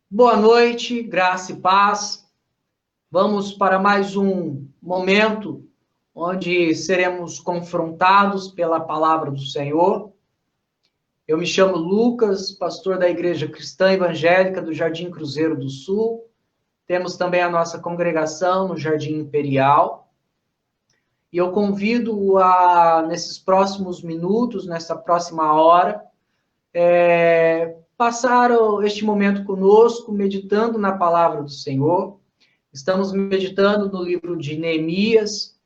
Boa noite, graça e paz. Vamos para mais um momento onde seremos confrontados pela palavra do Senhor. Eu me chamo Lucas, pastor da Igreja Cristã Evangélica do Jardim Cruzeiro do Sul. Temos também a nossa congregação no Jardim Imperial. E eu convido nesses próximos minutos, nessa próxima hora, passar este momento conosco, meditando na palavra do Senhor. Estamos meditando no livro de Neemias,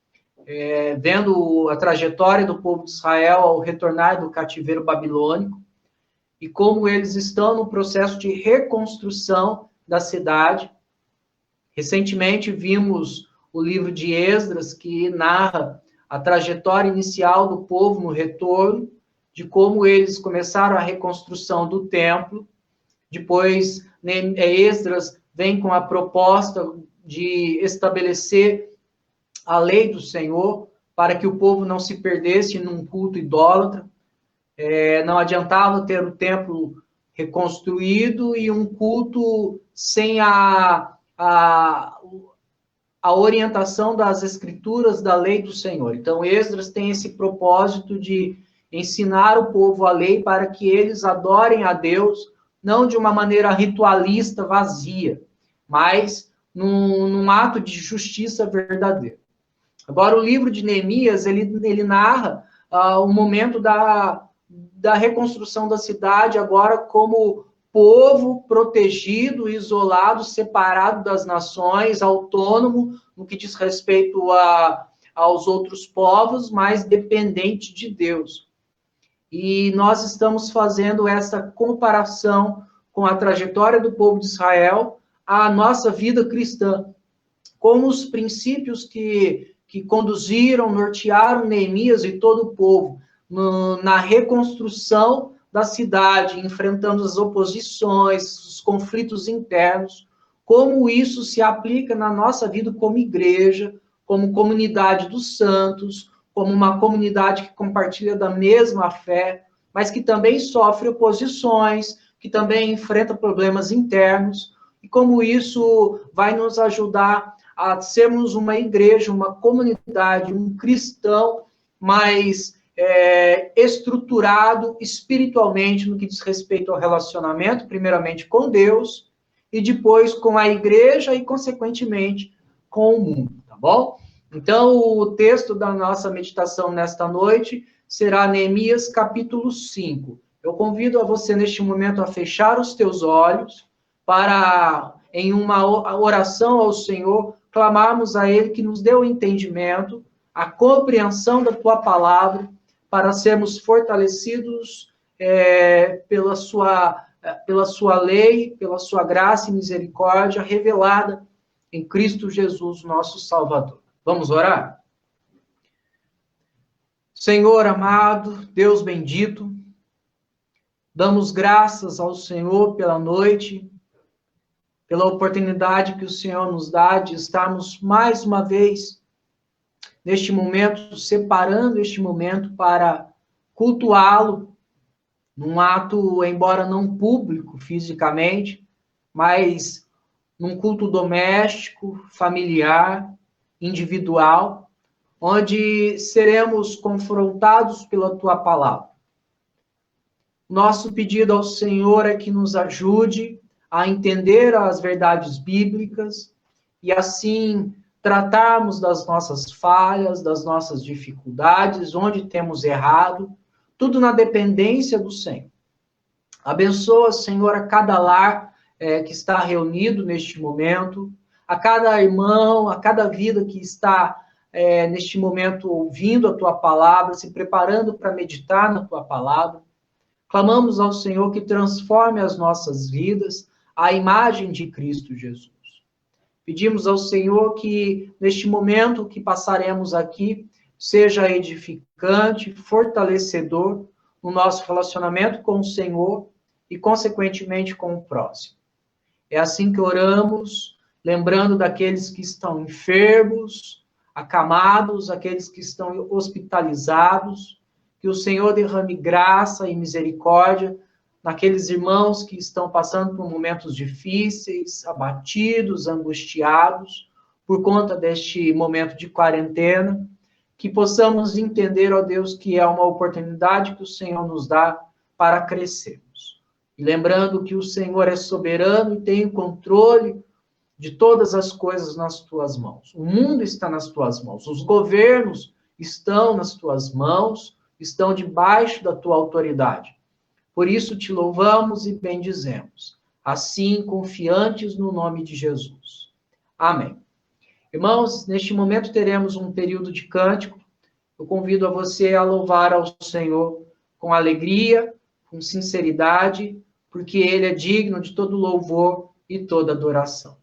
vendo a trajetória do povo de Israel ao retornar do cativeiro babilônico e como eles estão no processo de reconstrução da cidade. Recentemente vimos o livro de Esdras, que narra a trajetória inicial do povo no retorno, de como eles começaram a reconstrução do templo. Depois, Esdras vem com a proposta de estabelecer a lei do Senhor para que o povo não se perdesse num culto idólatra. Não adiantava ter o templo reconstruído e um culto sem a orientação das escrituras da lei do Senhor. Então, Esdras tem esse propósito de ensinar o povo a lei para que eles adorem a Deus, não de uma maneira ritualista, vazia, mas num ato de justiça verdadeira. Agora, o livro de Neemias, ele narra o momento da reconstrução da cidade, agora como povo protegido, isolado, separado das nações, autônomo no que diz respeito aos outros povos, mas dependente de Deus. E nós estamos fazendo essa comparação com a trajetória do povo de Israel, a nossa vida cristã, como os princípios que conduziram, nortearam Neemias e todo o povo na reconstrução da cidade, enfrentando as oposições, os conflitos internos, como isso se aplica na nossa vida como igreja, como comunidade dos santos, como uma comunidade que compartilha da mesma fé, mas que também sofre oposições, que também enfrenta problemas internos, e como isso vai nos ajudar a sermos uma igreja, uma comunidade, um cristão mais estruturado espiritualmente no que diz respeito ao relacionamento, primeiramente com Deus, e depois com a igreja e, consequentemente, com o mundo, tá bom? Então, o texto da nossa meditação nesta noite será Neemias, capítulo 5. Eu convido a você, neste momento, a fechar os teus olhos para, em uma oração ao Senhor, clamarmos a Ele que nos dê o entendimento, a compreensão da Tua palavra, para sermos fortalecidos pela sua lei, pela sua graça e misericórdia revelada em Cristo Jesus, nosso Salvador. Vamos orar? Senhor amado, Deus bendito, damos graças ao Senhor pela noite, pela oportunidade que o Senhor nos dá de estarmos mais uma vez neste momento, separando este momento para cultuá-lo, num ato, embora não público fisicamente, mas num culto doméstico, familiar, individual, onde seremos confrontados pela tua palavra. Nosso pedido ao Senhor é que nos ajude a entender as verdades bíblicas e assim tratarmos das nossas falhas, das nossas dificuldades, onde temos errado, tudo na dependência do Senhor. Abençoa, Senhor, a cada lar que está reunido neste momento, a cada irmão, a cada vida que está neste momento ouvindo a tua palavra, se preparando para meditar na tua palavra. Clamamos ao Senhor que transforme as nossas vidas à imagem de Cristo Jesus. Pedimos ao Senhor que, neste momento que passaremos aqui, seja edificante, fortalecedor no nosso relacionamento com o Senhor e, consequentemente, com o próximo. É assim que oramos, lembrando daqueles que estão enfermos, acamados, aqueles que estão hospitalizados, que o Senhor derrame graça e misericórdia naqueles irmãos que estão passando por momentos difíceis, abatidos, angustiados, por conta deste momento de quarentena, que possamos entender, ó Deus, que é uma oportunidade que o Senhor nos dá para crescermos. E lembrando que o Senhor é soberano e tem o controle de todas as coisas nas tuas mãos. O mundo está nas tuas mãos, os governos estão nas tuas mãos, estão debaixo da tua autoridade. Por isso te louvamos e bendizemos, assim confiantes no nome de Jesus. Amém. Irmãos, neste momento teremos um período de cântico. Eu convido a você a louvar ao Senhor com alegria, com sinceridade, porque Ele é digno de todo louvor e toda adoração.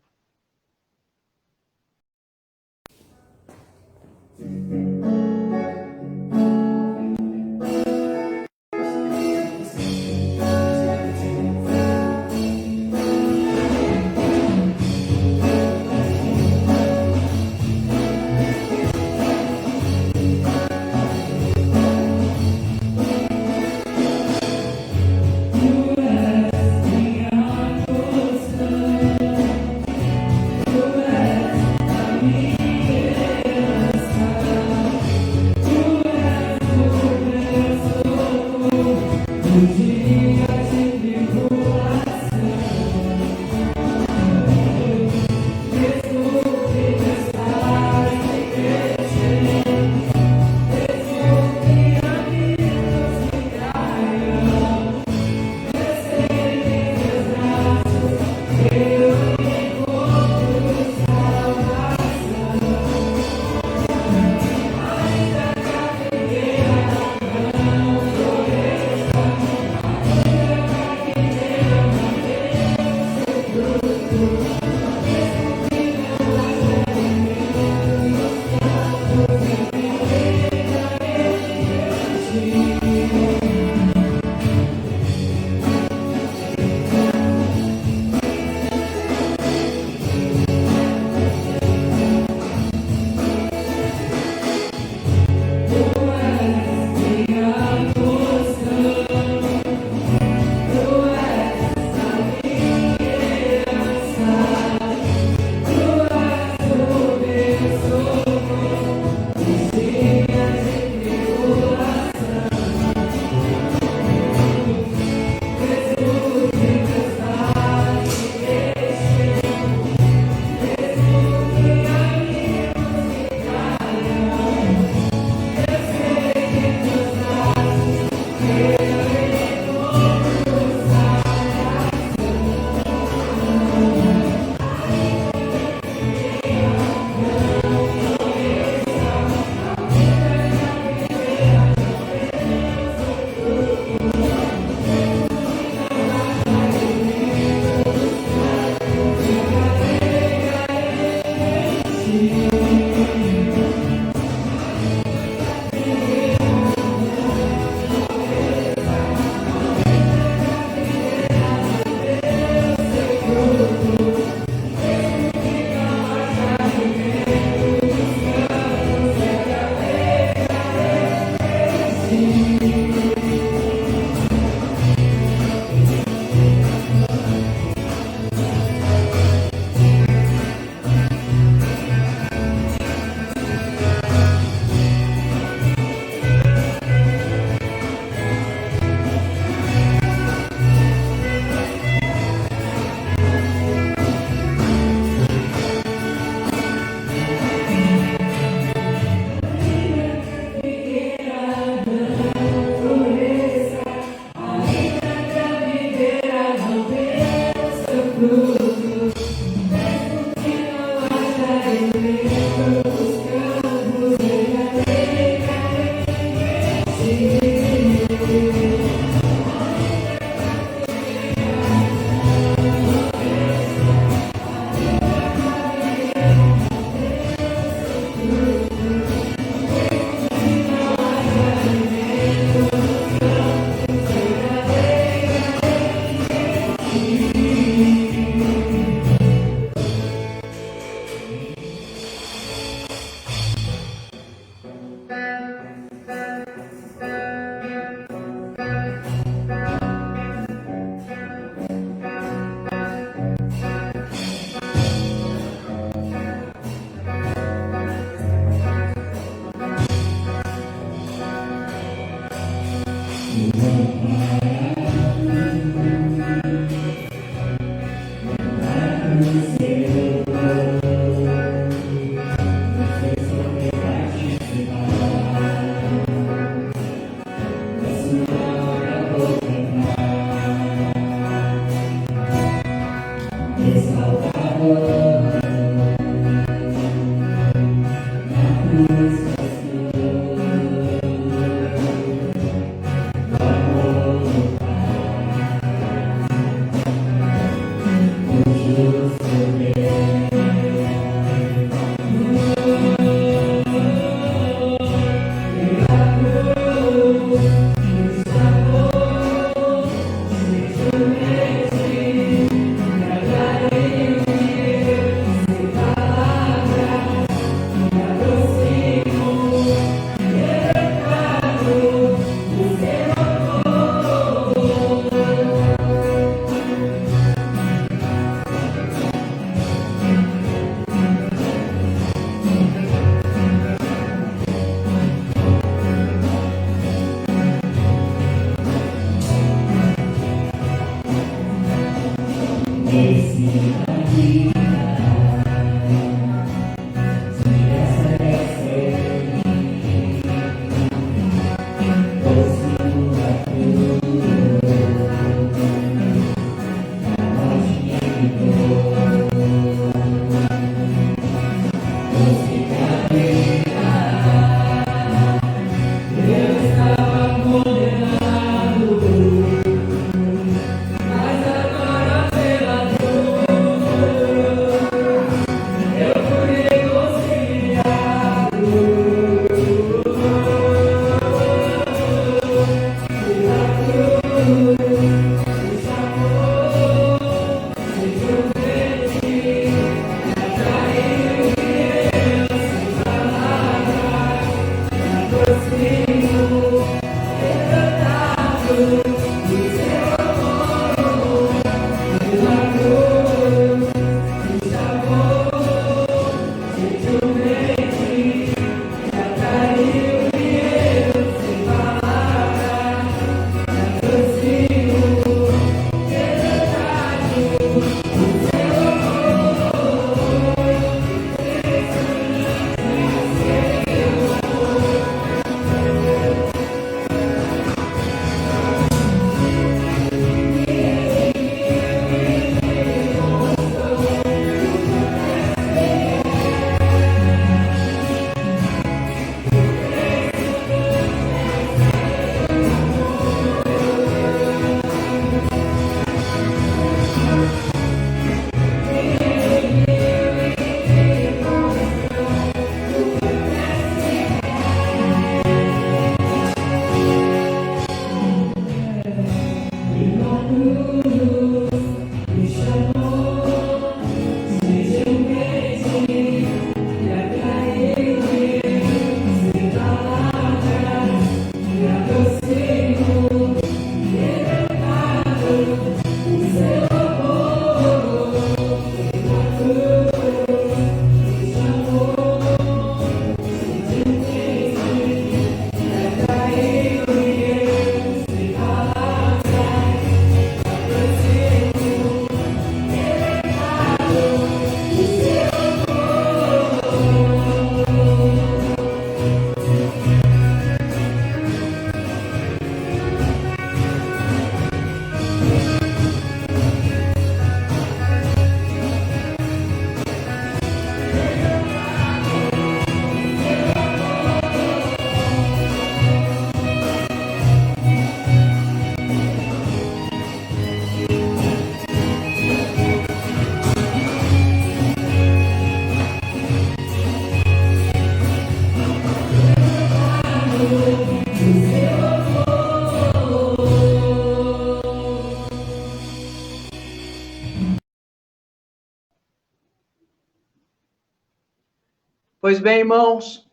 Pois bem, irmãos,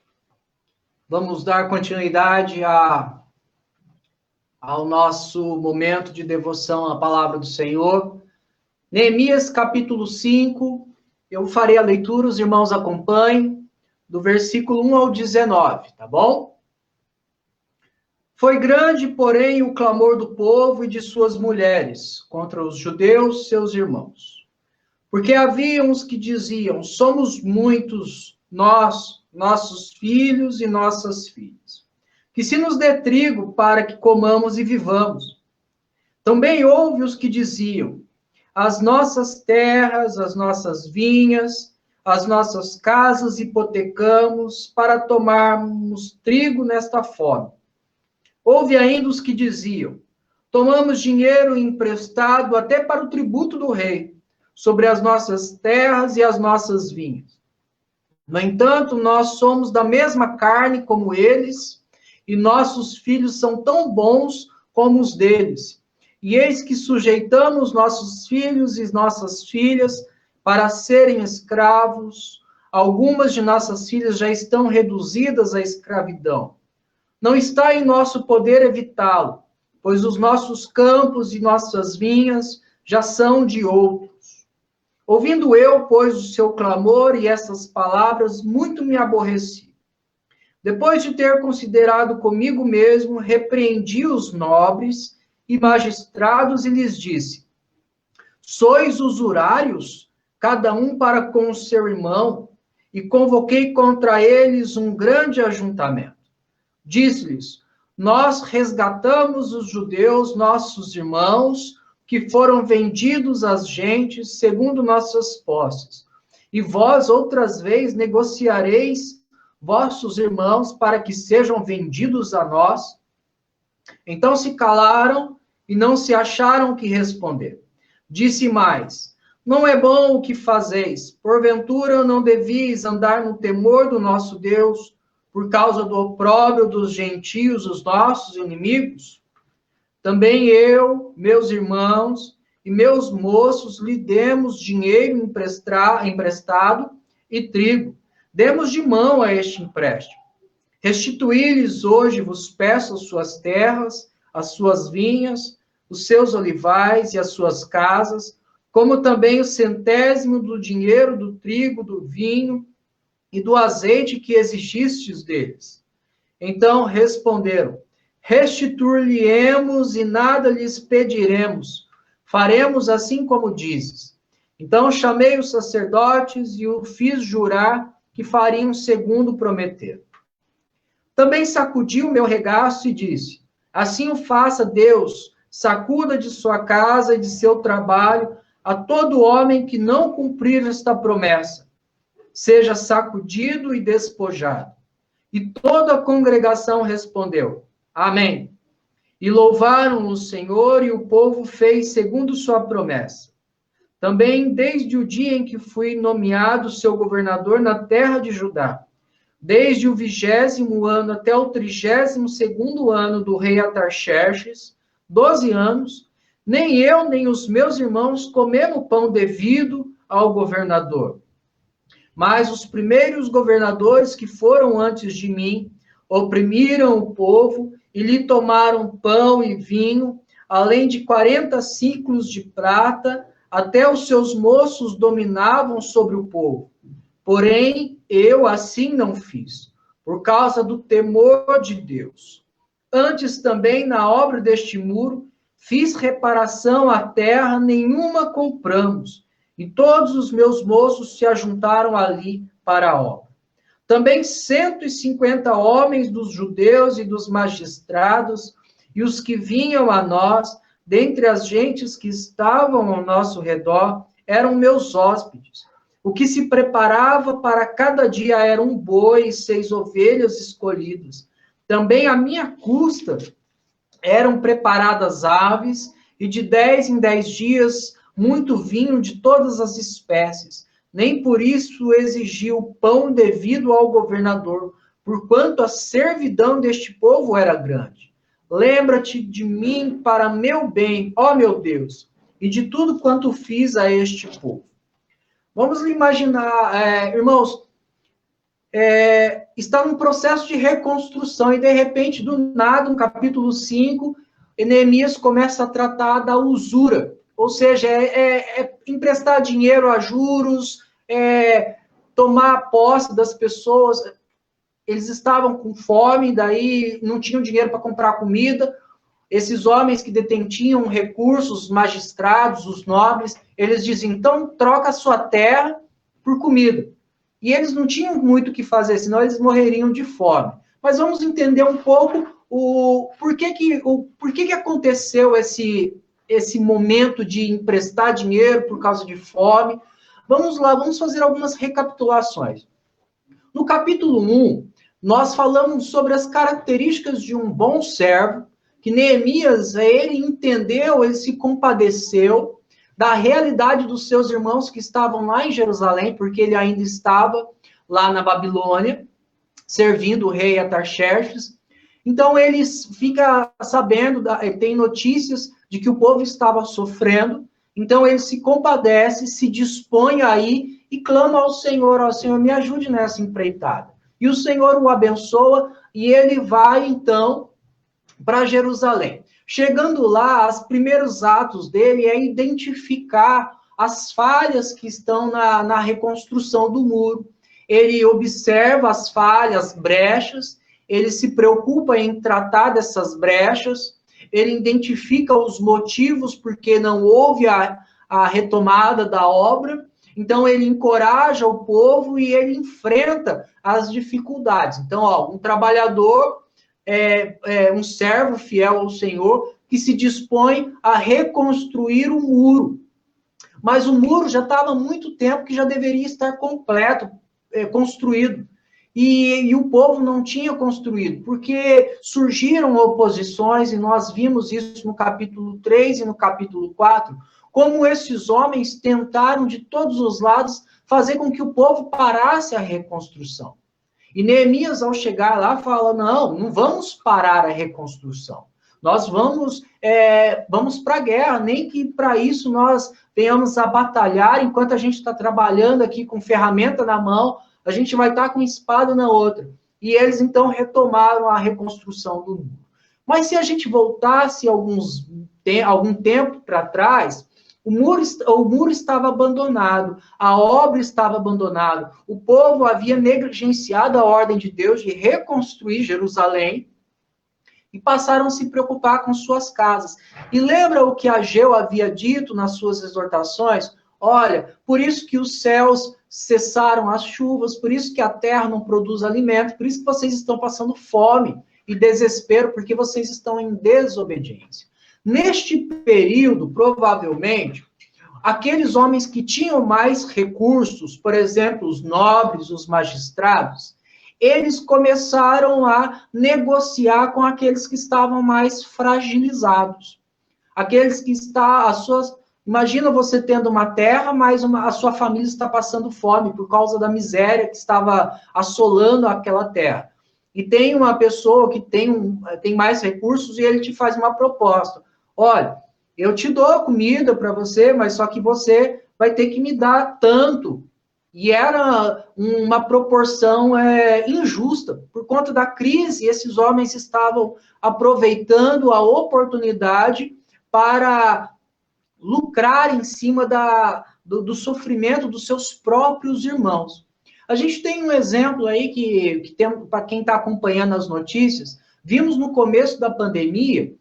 vamos dar continuidade ao nosso momento de devoção à palavra do Senhor. Neemias, capítulo 5, eu farei a leitura, os irmãos acompanhem, do versículo 1 ao 19, tá bom? Foi grande, porém, o clamor do povo e de suas mulheres contra os judeus, seus irmãos. Porque havia uns que diziam: somos muitos, nós, nossos filhos e nossas filhas, que se nos dê trigo para que comamos e vivamos. Também houve os que diziam: as nossas terras, as nossas vinhas, as nossas casas hipotecamos para tomarmos trigo nesta fome. Houve ainda os que diziam: tomamos dinheiro emprestado até para o tributo do rei, sobre as nossas terras e as nossas vinhas. No entanto, nós somos da mesma carne como eles, e nossos filhos são tão bons como os deles. E eis que sujeitamos nossos filhos e nossas filhas para serem escravos. Algumas de nossas filhas já estão reduzidas à escravidão. Não está em nosso poder evitá-lo, pois os nossos campos e nossas vinhas já são de outros. Ouvindo eu, pois, o seu clamor e essas palavras, muito me aborreci. Depois de ter considerado comigo mesmo, repreendi os nobres e magistrados e lhes disse: sois usurários, cada um para com o seu irmão, e convoquei contra eles um grande ajuntamento. Disse-lhes: nós resgatamos os judeus, nossos irmãos, que foram vendidos às gentes segundo nossas posses. E vós, outras vezes, negociareis vossos irmãos para que sejam vendidos a nós? Então se calaram e não se acharam o que responder. Disse mais: não é bom o que fazeis. Porventura não devíeis andar no temor do nosso Deus, por causa do opróbrio dos gentios, os nossos inimigos? Também eu, meus irmãos e meus moços lhe demos dinheiro emprestado e trigo. Demos de mão a este empréstimo. Restituí-lhes hoje, vos peço, as suas terras, as suas vinhas, os seus olivais e as suas casas, como também o centésimo do dinheiro, do trigo, do vinho e do azeite que exigistes deles. Então responderam: restituir-lhe-emos e nada lhes pediremos. Faremos assim como dizes. Então chamei os sacerdotes e o fiz jurar que fariam segundo prometeram. Também sacudi o meu regaço e disse: assim o faça Deus, sacuda de sua casa e de seu trabalho a todo homem que não cumprir esta promessa. Seja sacudido e despojado. E toda a congregação respondeu: amém. E louvaram o Senhor, e o povo fez segundo sua promessa. Também desde o dia em que fui nomeado seu governador na terra de Judá, desde o 20º ano até o 32º ano do rei Atarxerxes, 12 anos, nem eu nem os meus irmãos comemos pão devido ao governador. Mas os primeiros governadores que foram antes de mim oprimiram o povo e lhe tomaram pão e vinho, além de 40 ciclos de prata, até os seus moços dominavam sobre o povo. Porém, eu assim não fiz, por causa do temor de Deus. Antes também, na obra deste muro, fiz reparação à terra, nenhuma compramos, e todos os meus moços se ajuntaram ali para a obra. Também 150 homens dos judeus e dos magistrados, e os que vinham a nós, dentre as gentes que estavam ao nosso redor, eram meus hóspedes. O que se preparava para cada dia era um boi e 6 ovelhas escolhidas. Também à minha custa eram preparadas aves, e de 10 em 10 dias muito vinho de todas as espécies. Nem por isso exigiu o pão devido ao governador, porquanto a servidão deste povo era grande. Lembra-te de mim para meu bem, ó meu Deus, e de tudo quanto fiz a este povo. Vamos imaginar, irmãos, está num processo de reconstrução e, de repente, do nada, no capítulo 5, Neemias começa a tratar da usura, ou seja, emprestar dinheiro a juros, tomar posse das pessoas. eles estavam com fome, daí não tinham dinheiro para comprar comida. Esses homens que detinham recursos, os magistrados, os nobres, eles diziam, então troca a sua terra por comida. E eles não tinham muito o que fazer, senão eles morreriam de fome. Mas vamos entender um pouco por que aconteceu esse momento de emprestar dinheiro por causa de fome. Vamos lá, vamos fazer algumas recapitulações. No capítulo 1, nós falamos sobre as características de um bom servo, que Neemias, ele entendeu, ele se compadeceu da realidade dos seus irmãos que estavam lá em Jerusalém, porque ele ainda estava lá na Babilônia, servindo o rei Atarxerxes. Então, ele fica sabendo, tem notícias de que o povo estava sofrendo, então ele se compadece, se dispõe aí e clama ao Senhor, ó Senhor, me ajude nessa empreitada. E o Senhor o abençoa e ele vai, então, para Jerusalém. Chegando lá, os primeiros atos dele é identificar as falhas que estão na reconstrução do muro. Ele observa as falhas, brechas, ele se preocupa em tratar dessas brechas, ele identifica os motivos porque não houve a retomada da obra, então ele encoraja o povo e ele enfrenta as dificuldades. Então, um trabalhador, um servo fiel ao Senhor, que se dispõe a reconstruir o muro. Mas o muro já estava há muito tempo que já deveria estar completo, construído. E o povo não tinha construído, porque surgiram oposições, e nós vimos isso no capítulo 3 e no capítulo 4, como esses homens tentaram de todos os lados fazer com que o povo parasse a reconstrução. E Neemias, ao chegar lá, fala, não vamos parar a reconstrução. Nós vamos para a guerra, nem que para isso nós venhamos a batalhar, enquanto a gente está trabalhando aqui com ferramenta na mão, a gente vai estar com espada na outra. E eles, então, retomaram a reconstrução do muro. Mas se a gente voltasse algum tempo para trás, o muro estava abandonado, a obra estava abandonada, o povo havia negligenciado a ordem de Deus de reconstruir Jerusalém e passaram a se preocupar com suas casas. E lembra o que Ageu havia dito nas suas exortações? Olha, por isso que os céus cessaram as chuvas, por isso que a terra não produz alimento, por isso que vocês estão passando fome e desespero, porque vocês estão em desobediência. Neste período, provavelmente, aqueles homens que tinham mais recursos, por exemplo, os nobres, os magistrados, eles começaram a negociar com aqueles que estavam mais fragilizados. Aqueles que imagina você tendo uma terra, mas a sua família está passando fome por causa da miséria que estava assolando aquela terra. E tem uma pessoa que tem mais recursos e ele te faz uma proposta. Olha, eu te dou comida para você, mas só que você vai ter que me dar tanto. E era uma proporção injusta. Por conta da crise, esses homens estavam aproveitando a oportunidade para lucrar em cima do sofrimento dos seus próprios irmãos. A gente tem um exemplo aí que tem, para quem está acompanhando as notícias, vimos no começo da pandemia,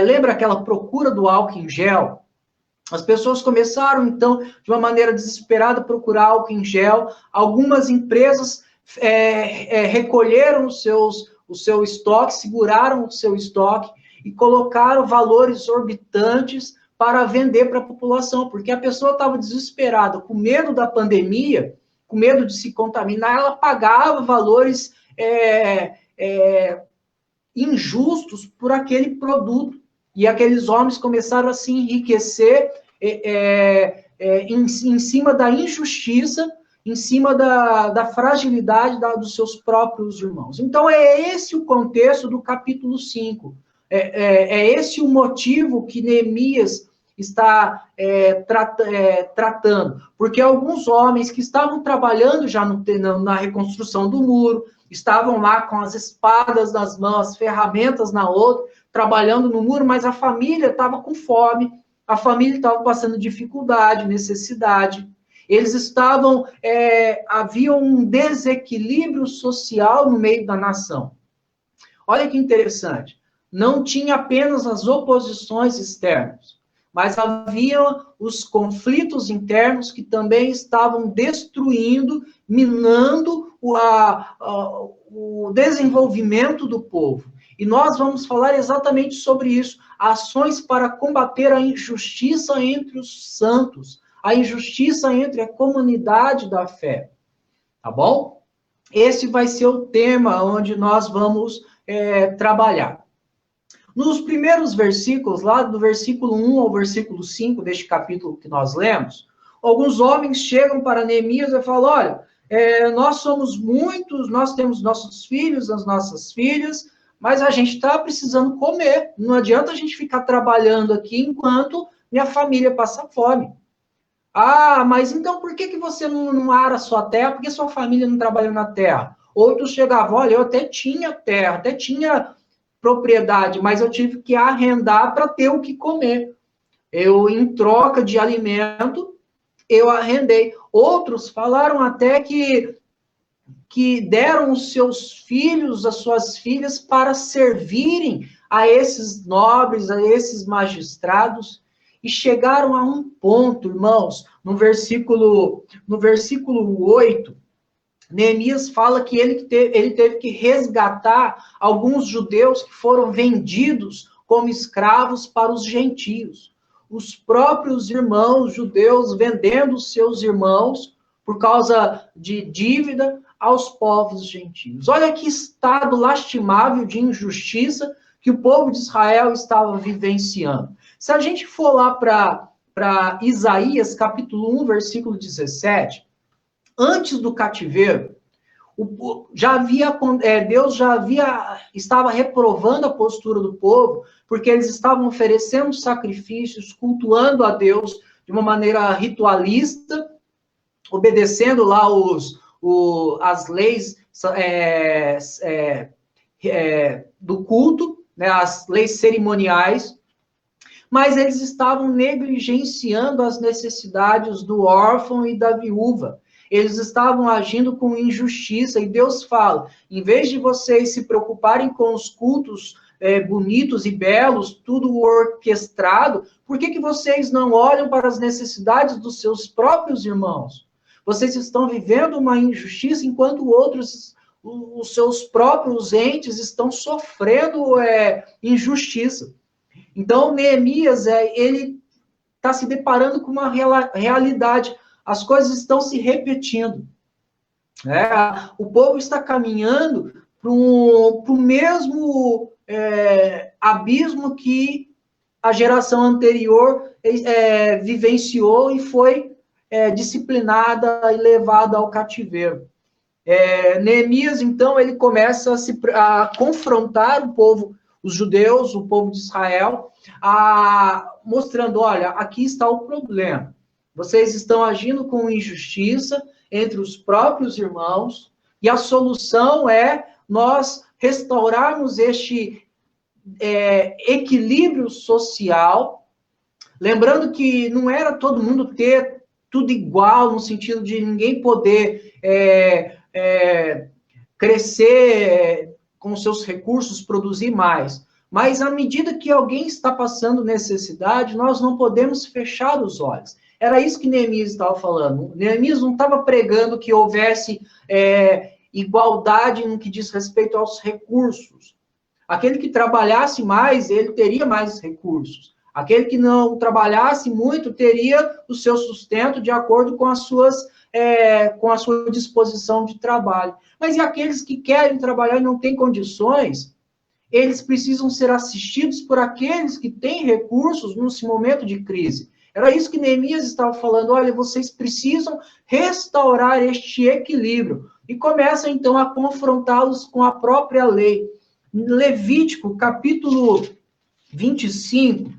lembra aquela procura do álcool em gel? As pessoas começaram, então, de uma maneira desesperada, a procurar álcool em gel. Algumas empresas recolheram o seu estoque, seguraram o seu estoque e colocaram valores exorbitantes para vender para a população, porque a pessoa estava desesperada, com medo da pandemia, com medo de se contaminar, ela pagava valores injustos por aquele produto. E aqueles homens começaram a se enriquecer em cima da injustiça, em cima da fragilidade dos seus próprios irmãos. Então, é esse o contexto do capítulo 5. É esse o motivo que Neemias está tratando. Porque alguns homens que estavam trabalhando já na reconstrução do muro, estavam lá com as espadas nas mãos, as ferramentas na outra, trabalhando no muro, mas a família estava com fome, a família estava passando dificuldade, necessidade. Eles estavam, havia um desequilíbrio social no meio da nação. Olha que interessante. Não tinha apenas as oposições externas, mas havia os conflitos internos que também estavam destruindo, minando o desenvolvimento do povo. E nós vamos falar exatamente sobre isso. Ações para combater a injustiça entre os santos, a injustiça entre a comunidade da fé. Tá bom? Esse vai ser o tema onde nós vamos trabalhar. Nos primeiros versículos, lá do versículo 1 ao versículo 5 deste capítulo que nós lemos, alguns homens chegam para Neemias e falam, olha, nós somos muitos, nós temos nossos filhos, as nossas filhas, mas a gente está precisando comer. Não adianta a gente ficar trabalhando aqui enquanto minha família passa fome. Ah, mas então por que você não ara a sua terra? Por que sua família não trabalha na terra? Outros chegavam, olha, eu até tinha terra, até tinha propriedade, mas eu tive que arrendar para ter o que comer. Eu, em troca de alimento, eu arrendei. Outros falaram até que deram os seus filhos, as suas filhas, para servirem a esses nobres, a esses magistrados, e chegaram a um ponto, irmãos, no versículo 8, Neemias fala que ele teve que resgatar alguns judeus que foram vendidos como escravos para os gentios. Os próprios irmãos judeus vendendo seus irmãos por causa de dívida aos povos gentios. Olha que estado lastimável de injustiça que o povo de Israel estava vivenciando. Se a gente for lá para Isaías, capítulo 1, versículo 17, antes do cativeiro, Deus estava reprovando a postura do povo, porque eles estavam oferecendo sacrifícios, cultuando a Deus de uma maneira ritualista, obedecendo lá as leis do culto, né, as leis cerimoniais, mas eles estavam negligenciando as necessidades do órfão e da viúva. Eles estavam agindo com injustiça, e Deus fala, em vez de vocês se preocuparem com os cultos bonitos e belos, tudo orquestrado, por que vocês não olham para as necessidades dos seus próprios irmãos? Vocês estão vivendo uma injustiça, enquanto outros, os seus próprios entes, estão sofrendo injustiça. Então, Neemias, ele está se deparando com uma realidade. As coisas estão se repetindo. O povo está caminhando para o mesmo abismo que a geração anterior vivenciou e foi disciplinada e levada ao cativeiro. Neemias, então, ele começa a confrontar o povo, os judeus, o povo de Israel, mostrando, olha, aqui está o problema. Vocês estão agindo com injustiça entre os próprios irmãos, e a solução é nós restaurarmos este equilíbrio social, lembrando que não era todo mundo ter tudo igual, no sentido de ninguém poder crescer com seus recursos, produzir mais. Mas à medida que alguém está passando necessidade, nós não podemos fechar os olhos. Era isso que Neemias estava falando. Neemias não estava pregando que houvesse igualdade no que diz respeito aos recursos. Aquele que trabalhasse mais, ele teria mais recursos. Aquele que não trabalhasse muito, teria o seu sustento de acordo com com a sua disposição de trabalho. Mas e aqueles que querem trabalhar e não têm condições, eles precisam ser assistidos por aqueles que têm recursos nesse momento de crise. Era isso que Neemias estava falando, olha, vocês precisam restaurar este equilíbrio. E começa, então, a confrontá-los com a própria lei. Levítico, capítulo 25,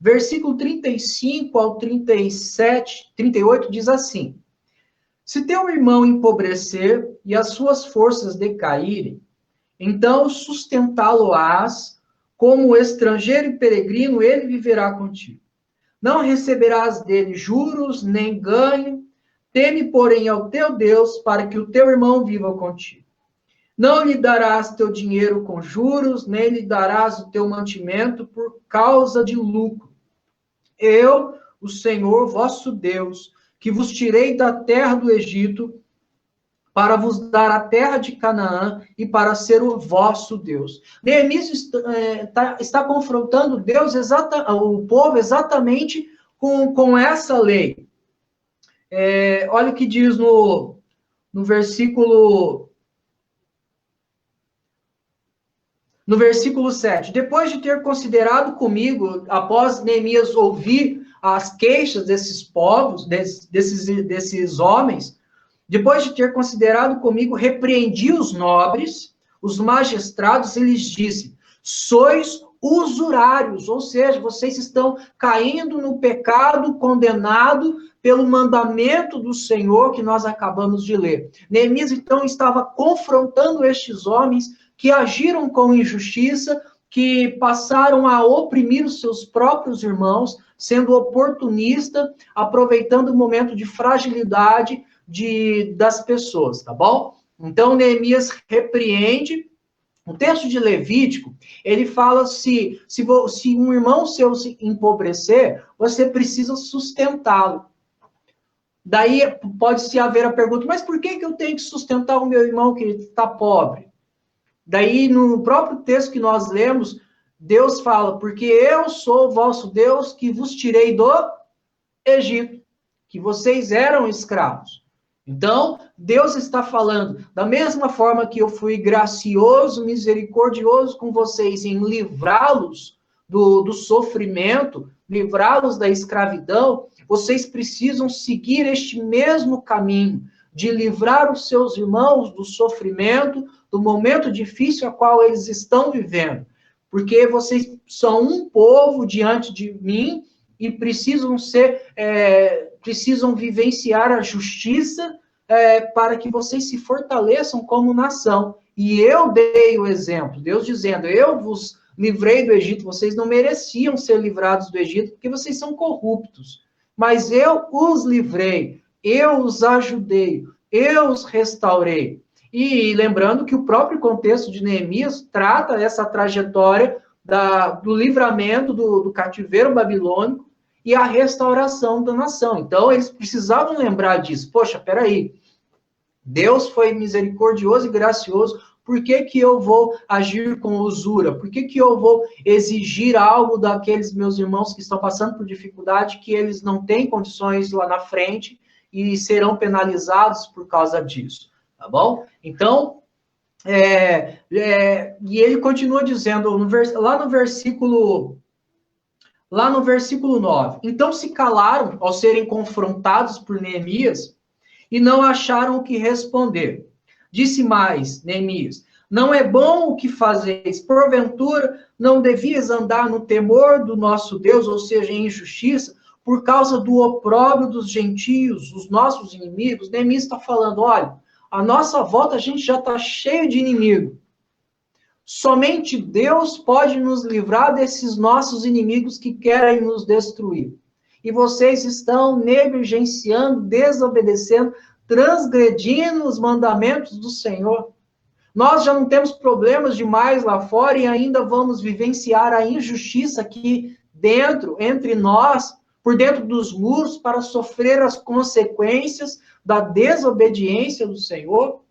versículo 35 ao 38, diz assim: se teu irmão empobrecer e as suas forças decaírem, então sustentá-lo-ás, como estrangeiro e peregrino, ele viverá contigo. Não receberás dele juros, nem ganho, Teme, porém, ao teu Deus, para que o teu irmão viva contigo. Não lhe darás teu dinheiro com juros, nem lhe darás o teu mantimento por causa de lucro. Eu, o Senhor vosso Deus, que vos tirei da terra do Egito, para vos dar a terra de Canaã e para ser o vosso Deus. Neemias está confrontando Deus, o povo, exatamente com essa lei. Olha o que diz no versículo 7. Depois de ter considerado comigo, após Neemias ouvir as queixas desses povos, desses homens, depois de ter considerado comigo, repreendi os nobres, os magistrados, e lhes disse: sois usurários, ou seja, vocês estão caindo no pecado condenado pelo mandamento do Senhor que nós acabamos de ler. Neemias, então, estava confrontando estes homens que agiram com injustiça, que passaram a oprimir os seus próprios irmãos, sendo oportunista, aproveitando o momento de fragilidade das pessoas, tá bom? Então, Neemias repreende. O texto de Levítico, ele fala se um irmão seu se empobrecer, você precisa sustentá-lo. Daí pode-se haver a pergunta, mas por que eu tenho que sustentar o meu irmão que está pobre? Daí, no próprio texto que nós lemos, Deus fala, porque eu sou o vosso Deus que vos tirei do Egito, que vocês eram escravos. Então, Deus está falando, da mesma forma que eu fui gracioso, misericordioso com vocês em livrá-los do sofrimento, livrá-los da escravidão, vocês precisam seguir este mesmo caminho, de livrar os seus irmãos do sofrimento, do momento difícil a qual eles estão vivendo. Porque vocês são um povo diante de mim e precisam vivenciar a justiça para que vocês se fortaleçam como nação. E eu dei o exemplo, Deus dizendo, eu vos livrei do Egito, vocês não mereciam ser livrados do Egito, porque vocês são corruptos. Mas eu os livrei, eu os ajudei, eu os restaurei. E lembrando que o próprio contexto de Neemias trata essa trajetória do livramento do cativeiro babilônico e a restauração da nação. Então, eles precisavam lembrar disso. Poxa, peraí, Deus foi misericordioso e gracioso, por que eu vou agir com usura? Por que eu vou exigir algo daqueles meus irmãos que estão passando por dificuldade, que eles não têm condições lá na frente e serão penalizados por causa disso? Tá bom? Então, e ele continua dizendo, lá no versículo 9, então se calaram ao serem confrontados por Neemias e não acharam o que responder. Disse mais, Neemias, não é bom o que fazeis, porventura não devias andar no temor do nosso Deus, ou seja, em injustiça, por causa do opróbrio dos gentios, os nossos inimigos. Neemias está falando, olha, a nossa volta a gente já está cheio de inimigo. Somente Deus pode nos livrar desses nossos inimigos que querem nos destruir. E vocês estão negligenciando, desobedecendo, transgredindo os mandamentos do Senhor. Nós já não temos problemas demais lá fora e ainda vamos vivenciar a injustiça aqui dentro, entre nós, por dentro dos muros, para sofrer as consequências da desobediência do Senhor.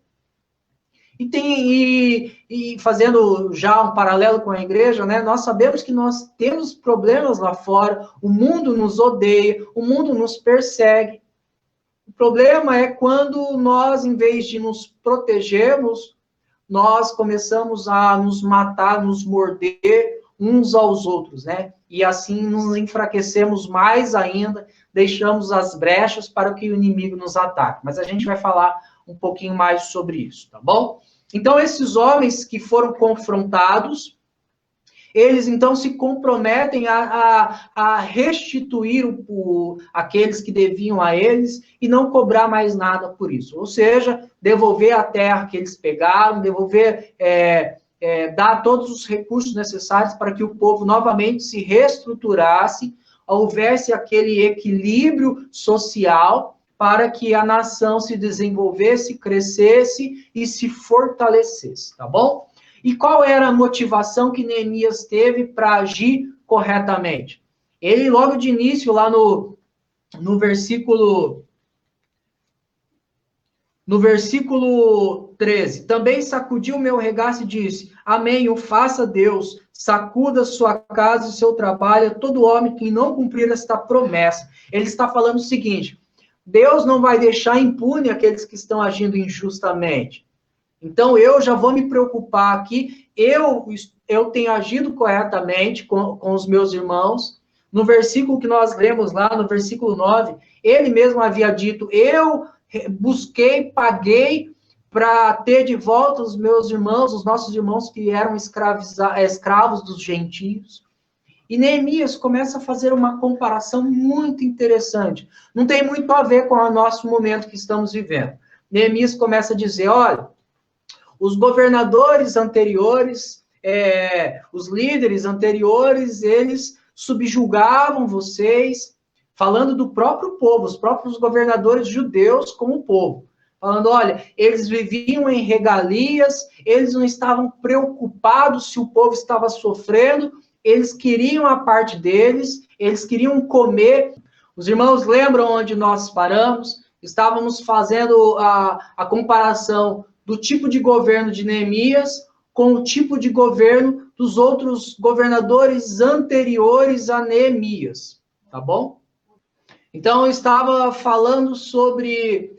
E fazendo já um paralelo com a igreja, né, nós sabemos que nós temos problemas lá fora, o mundo nos odeia, o mundo nos persegue. O problema é quando nós, em vez de nos protegermos, nós começamos a nos matar, nos morder uns aos outros, né? E assim nos enfraquecemos mais ainda, deixamos as brechas para que o inimigo nos ataque. Mas a gente vai falar um pouquinho mais sobre isso, tá bom? Então, esses homens que foram confrontados, eles então se comprometem a restituir aqueles que deviam a eles e não cobrar mais nada por isso. Ou seja, devolver a terra que eles pegaram, dar todos os recursos necessários para que o povo novamente se reestruturasse, houvesse aquele equilíbrio social, para que a nação se desenvolvesse, crescesse e se fortalecesse, tá bom? E qual era a motivação que Neemias teve para agir corretamente? Ele, logo de início, lá no versículo 13, também sacudiu o meu regaço e disse, amém, o faça Deus, sacuda sua casa e seu trabalho, todo homem que não cumprir esta promessa. Ele está falando o seguinte, Deus não vai deixar impune aqueles que estão agindo injustamente. Então, eu já vou me preocupar aqui, eu tenho agido corretamente com os meus irmãos. No versículo que nós lemos lá, no versículo 9, ele mesmo havia dito, eu busquei, paguei para ter de volta os meus irmãos, os nossos irmãos que eram escravos dos gentios. E Neemias começa a fazer uma comparação muito interessante. Não tem muito a ver com o nosso momento que estamos vivendo. Neemias começa a dizer, olha, os governadores anteriores, os líderes anteriores, eles subjugavam vocês, falando do próprio povo, os próprios governadores judeus como povo. Falando, olha, eles viviam em regalias, eles não estavam preocupados se o povo estava sofrendo, eles queriam a parte deles, eles queriam comer. Os irmãos lembram onde nós paramos? Estávamos fazendo a comparação do tipo de governo de Neemias com o tipo de governo dos outros governadores anteriores a Neemias, tá bom? Então, eu estava falando sobre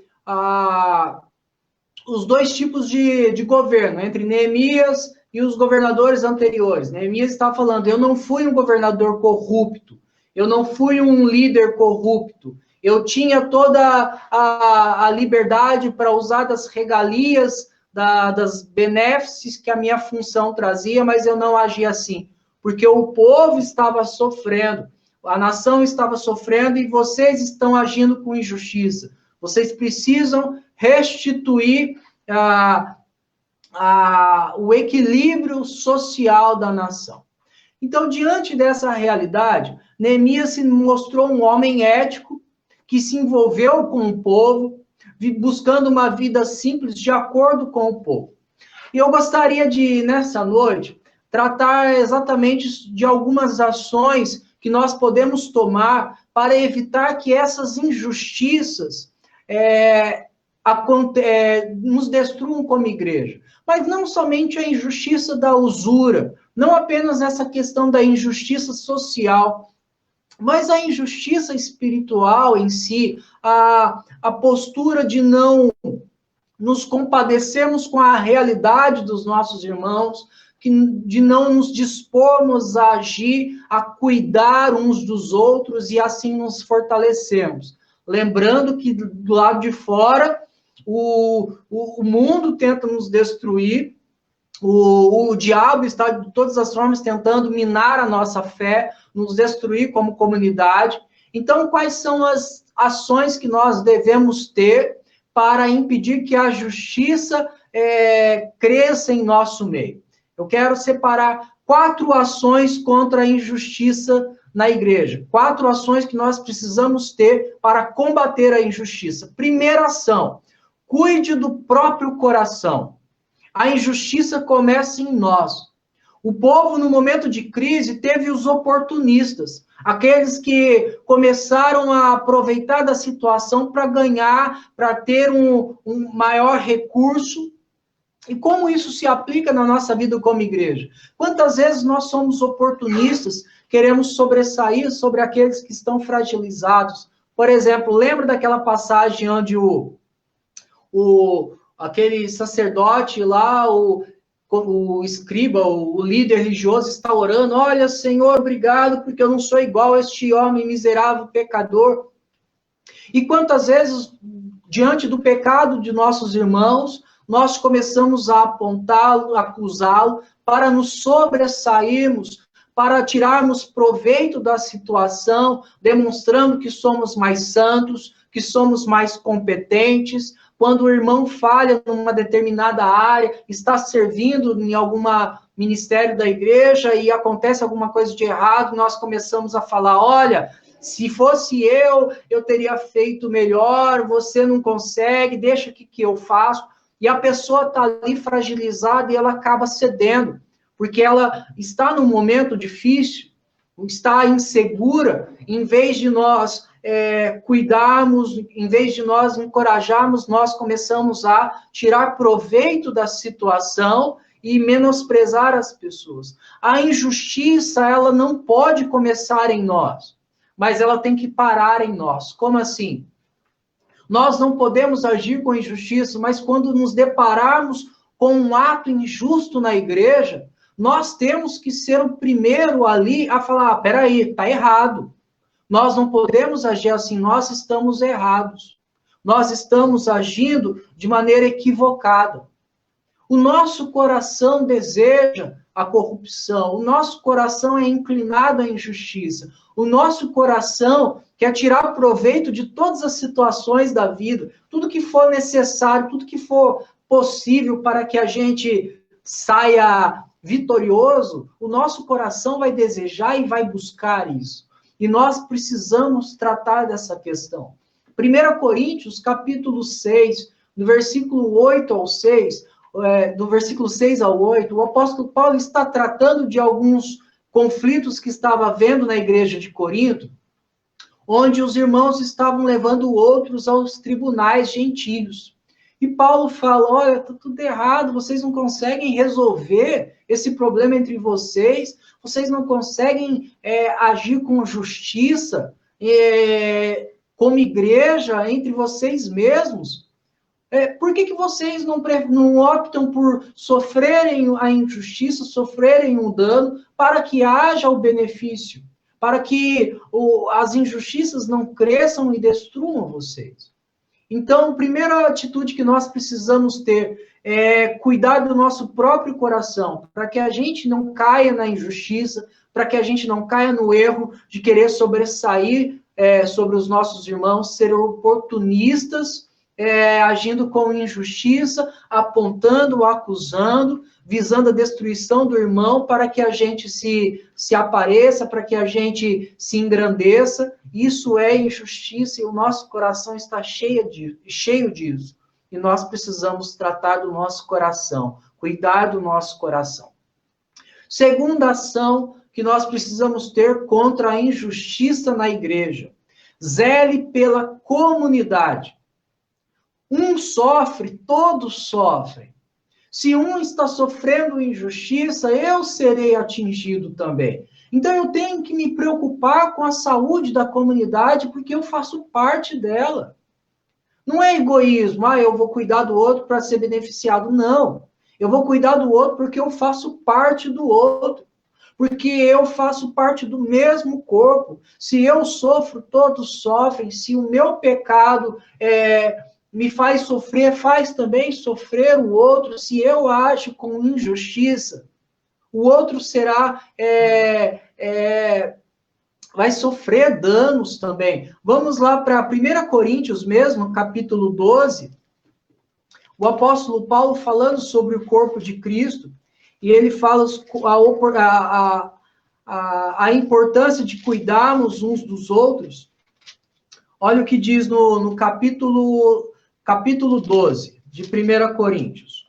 os dois tipos de governo, entre Neemias e os governadores anteriores. Neemias está falando, eu não fui um governador corrupto, eu não fui um líder corrupto, eu tinha toda a liberdade para usar das regalias, das benéfices que a minha função trazia, mas eu não agia assim, porque o povo estava sofrendo, a nação estava sofrendo e vocês estão agindo com injustiça. Vocês precisam restituir o equilíbrio social da nação. Então, diante dessa realidade, Neemias se mostrou um homem ético, que se envolveu com o povo, buscando uma vida simples de acordo com o povo. E eu gostaria de, nessa noite, tratar exatamente de algumas ações que nós podemos tomar para evitar que essas injustiças nos destruam como igreja. Mas não somente a injustiça da usura, não apenas essa questão da injustiça social, mas a injustiça espiritual em si, a postura de não nos compadecermos com a realidade dos nossos irmãos, de não nos dispormos a agir, a cuidar uns dos outros e assim nos fortalecermos. Lembrando que do lado de fora, o mundo tenta nos destruir, o diabo está de todas as formas tentando minar a nossa fé, nos destruir como comunidade. Então, quais são as ações que nós devemos ter para impedir que a justiça cresça em nosso meio? Eu quero separar 4 ações contra a injustiça na igreja. 4 ações que nós precisamos ter para combater a injustiça. Primeira ação, cuide do próprio coração. A injustiça começa em nós. O povo, no momento de crise, teve os oportunistas, aqueles que começaram a aproveitar da situação para ganhar, para ter um maior recurso. E como isso se aplica na nossa vida como igreja? Quantas vezes nós somos oportunistas, queremos sobressair sobre aqueles que estão fragilizados? Por exemplo, lembra daquela passagem onde aquele sacerdote lá, o escriba, o líder religioso está orando, olha, Senhor, obrigado, porque eu não sou igual a este homem miserável, pecador. E quantas vezes, diante do pecado de nossos irmãos, nós começamos a apontá-lo, acusá-lo, para nos sobressairmos, para tirarmos proveito da situação, demonstrando que somos mais santos, que somos mais competentes. Quando o irmão falha numa determinada área, está servindo em algum ministério da igreja e acontece alguma coisa de errado, nós começamos a falar, olha, Se fosse eu teria feito melhor, você não consegue, deixa que eu faço. E a pessoa está ali fragilizada e ela acaba cedendo, porque ela está num momento difícil, está insegura, em vez de nós cuidarmos, em vez de nós encorajarmos, nós começamos a tirar proveito da situação e menosprezar as pessoas. A injustiça, ela não pode começar em nós, mas ela tem que parar em nós. Como assim? Nós não podemos agir com injustiça, mas quando nos depararmos com um ato injusto na igreja, nós temos que ser o primeiro ali a falar, peraí, está errado. Nós não podemos agir assim, nós estamos errados. Nós estamos agindo de maneira equivocada. O nosso coração deseja a corrupção, o nosso coração é inclinado à injustiça, o nosso coração quer tirar proveito de todas as situações da vida, tudo que for necessário, tudo que for possível para que a gente saia vitorioso, o nosso coração vai desejar e vai buscar isso. E nós precisamos tratar dessa questão. 1 Coríntios, capítulo 6, no versículo 8 ao 6, do versículo 6 ao 8, o apóstolo Paulo está tratando de alguns conflitos que estava havendo na igreja de Corinto, onde os irmãos estavam levando outros aos tribunais gentios. E Paulo fala, olha, está tudo errado, vocês não conseguem resolver esse problema entre vocês, vocês não conseguem agir com justiça, como igreja, entre vocês mesmos. Por que vocês não optam por sofrerem a injustiça, sofrerem um dano, para que haja o benefício, para que as injustiças não cresçam e destruam vocês? Então, a primeira atitude que nós precisamos ter é cuidar do nosso próprio coração, para que a gente não caia na injustiça, para que a gente não caia no erro de querer sobressair sobre os nossos irmãos, ser oportunistas, agindo com injustiça, apontando, acusando, visando a destruição do irmão, para que a gente se apareça, para que a gente se engrandeça. Isso é injustiça e o nosso coração está cheio disso. E nós precisamos tratar do nosso coração, cuidar do nosso coração. Segunda ação que nós precisamos ter contra a injustiça na igreja: zele pela comunidade. Um sofre, todos sofrem. Se um está sofrendo injustiça, eu serei atingido também. Então eu tenho que me preocupar com a saúde da comunidade, porque eu faço parte dela. Não é egoísmo, eu vou cuidar do outro para ser beneficiado. Não. Eu vou cuidar do outro porque eu faço parte do outro. Porque eu faço parte do mesmo corpo. Se eu sofro, todos sofrem. Se o meu pecado me faz sofrer, faz também sofrer o outro. Se eu ajo com injustiça, o outro vai sofrer danos também. Vamos lá para 1 Coríntios mesmo, capítulo 12. O apóstolo Paulo falando sobre o corpo de Cristo, e ele fala a importância de cuidarmos uns dos outros. Olha o que diz no capítulo 12 de 1 Coríntios.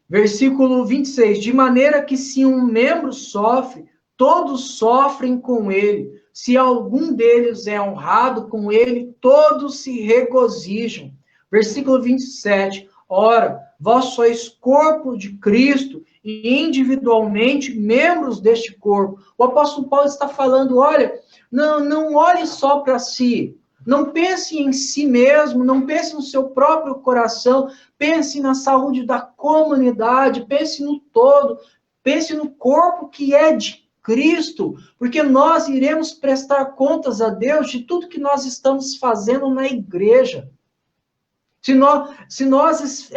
Versículo 26. De maneira que se um membro sofre, todos sofrem com ele. Se algum deles é honrado com ele, todos se regozijam. Versículo 27. Ora, vós sois corpo de Cristo e individualmente membros deste corpo. O apóstolo Paulo está falando, olha, não olhe só para si. Não pense em si mesmo, não pense no seu próprio coração, pense na saúde da comunidade, pense no todo, pense no corpo que é de Cristo, porque nós iremos prestar contas a Deus de tudo que nós estamos fazendo na igreja. Se nós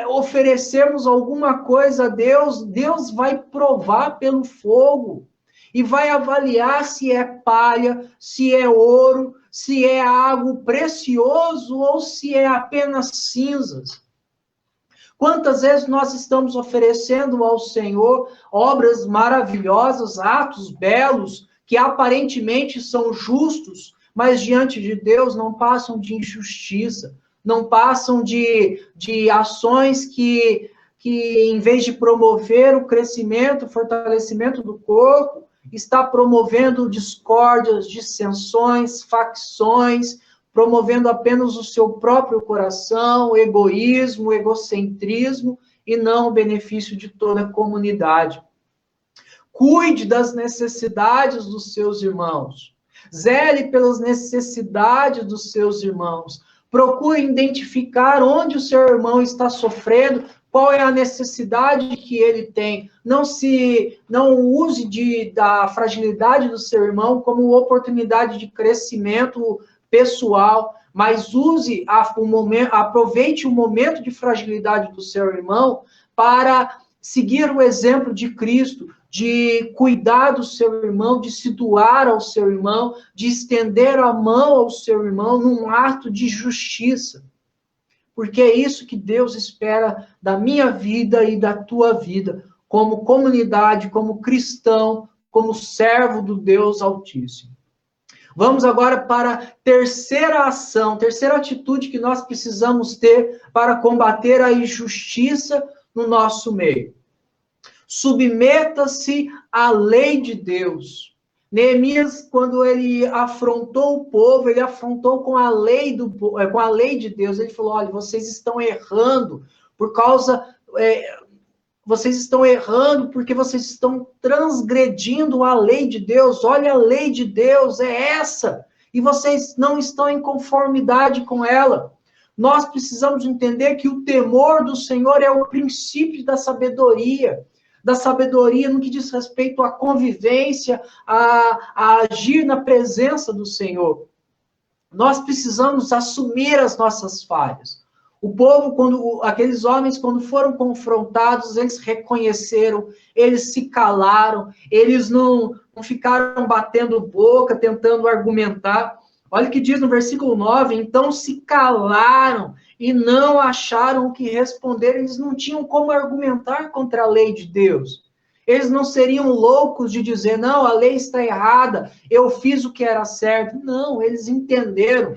oferecermos alguma coisa a Deus, Deus vai provar pelo fogo e vai avaliar se é palha, se é ouro, se é algo precioso ou se é apenas cinzas. Quantas vezes nós estamos oferecendo ao Senhor obras maravilhosas, atos belos, que aparentemente são justos, mas diante de Deus não passam de injustiça, não passam de ações que em vez de promover o crescimento, o fortalecimento do corpo, está promovendo discórdias, dissensões, facções, promovendo apenas o seu próprio coração, egoísmo, egocentrismo, e não o benefício de toda a comunidade. Cuide das necessidades dos seus irmãos. Zele pelas necessidades dos seus irmãos. Procure identificar onde o seu irmão está sofrendo, qual é a necessidade que ele tem. Não use da fragilidade do seu irmão como oportunidade de crescimento pessoal, mas aproveite o momento de fragilidade do seu irmão para seguir o exemplo de Cristo, de cuidar do seu irmão, de se doar ao seu irmão, de estender a mão ao seu irmão num ato de justiça. Porque é isso que Deus espera da minha vida e da tua vida, como comunidade, como cristão, como servo do Deus Altíssimo. Vamos agora para a terceira ação, terceira atitude que nós precisamos ter para combater a injustiça no nosso meio. Submeta-se à lei de Deus. Neemias, quando ele afrontou o povo, ele afrontou com a lei de Deus. Ele falou: olha, vocês estão errando vocês estão errando porque vocês estão transgredindo a lei de Deus. Olha, a lei de Deus é essa, e vocês não estão em conformidade com ela. Nós precisamos entender que o temor do Senhor é o princípio da sabedoria no que diz respeito à convivência, a agir na presença do Senhor. Nós precisamos assumir as nossas falhas. O povo, aqueles homens, quando foram confrontados, eles reconheceram, eles se calaram, eles não ficaram batendo boca, tentando argumentar. Olha o que diz no versículo 9, então se calaram e não acharam o que responder. Eles não tinham como argumentar contra a lei de Deus. Eles não seriam loucos de dizer, não, a lei está errada, eu fiz o que era certo. Não, eles entenderam.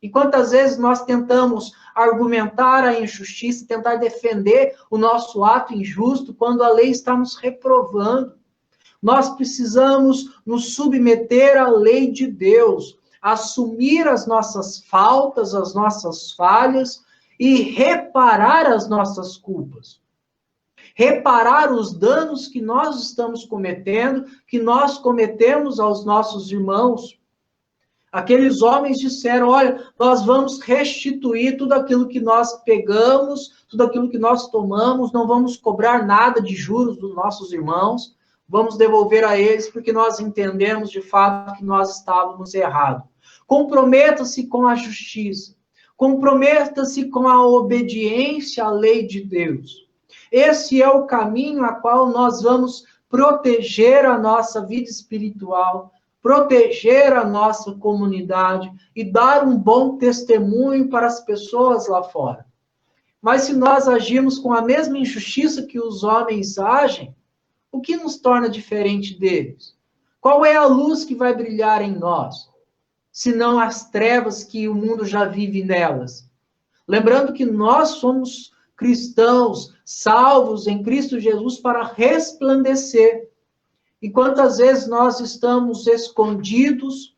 E quantas vezes nós tentamos argumentar a injustiça, tentar defender o nosso ato injusto, quando a lei está nos reprovando. Nós precisamos nos submeter à lei de Deus, assumir as nossas faltas, as nossas falhas e reparar as nossas culpas. Reparar os danos que nós estamos cometendo, que nós cometemos aos nossos irmãos. Aqueles homens disseram, olha, nós vamos restituir tudo aquilo que nós pegamos, tudo aquilo que nós tomamos, não vamos cobrar nada de juros dos nossos irmãos, vamos devolver a eles, porque nós entendemos de fato que nós estávamos errados. Comprometa-se com a justiça, comprometa-se com a obediência à lei de Deus. Esse é o caminho a qual nós vamos proteger a nossa vida espiritual, proteger a nossa comunidade e dar um bom testemunho para as pessoas lá fora. Mas se nós agirmos com a mesma injustiça que os homens agem, o que nos torna diferente deles? Qual é a luz que vai brilhar em nós, senão as trevas que o mundo já vive nelas? Lembrando que nós somos cristãos, salvos em Cristo Jesus para resplandecer. E quantas vezes nós estamos escondidos,